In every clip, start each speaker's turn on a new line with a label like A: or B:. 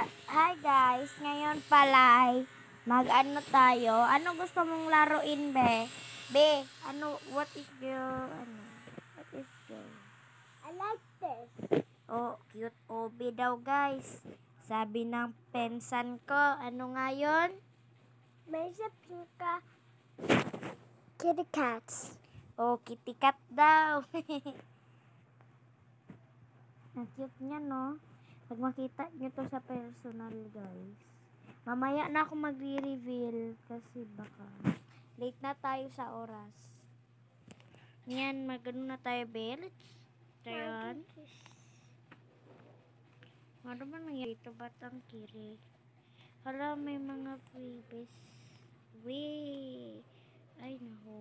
A: Hi guys, ngayon pala mag-ano tayo. Ano gusto mong laruin, be? Be, what is your, what is your?
B: I like this.
A: Oh, cute obi daw guys. Sabi ng pensan ko, ano nga yun?
B: There's a pinka kitty cats.
A: Oh, kitty cat daw. Ang cute niya, no? Pag makita nyo to sa personal, guys. Mamaya na ako magre-reveal kasi baka late na tayo sa oras. Yan, magano na tayo, Bel. Ayan. Ano ba nangyari ito? Ba't ang kirig? Hala, may mga freebies. Wee! Ay, naho.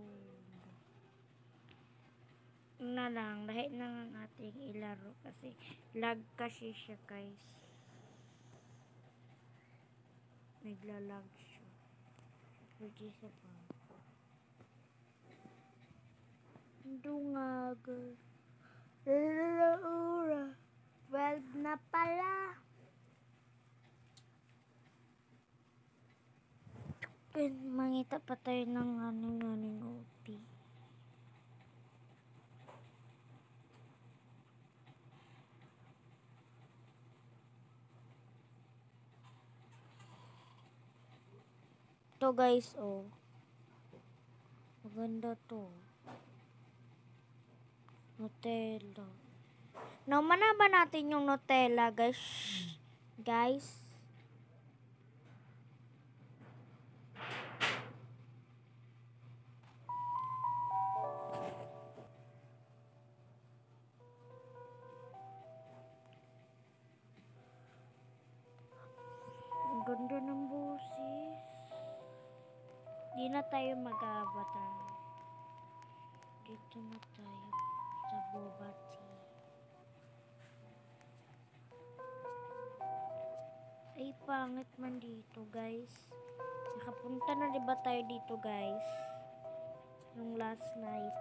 A: Na lang, lahat na ang ating ilaro kasi lag kasi siya, guys. Naglalag siya. Which is a pa. Dungag. Ura. 12 na pala. Mangita pa tayo ng aning OP. To guys, oh. Maganda to. Nutella. Naman na ba natin yung Nutella, guys? Guys. Ang ganda ng busis. Di na tayo mag-avatar. Dito na tayo sa boba tea. Ay, pangit man dito, guys. Nakapunta na diba tayo dito, guys? Nung last night.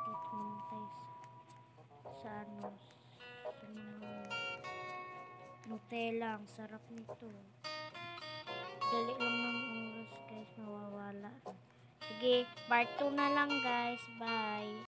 A: Dito naman tayo sa mga Nutella. Ang sarap nito. Dali lang ng oras, guys. Mawawala. Sige, part 2 na lang, guys. Bye.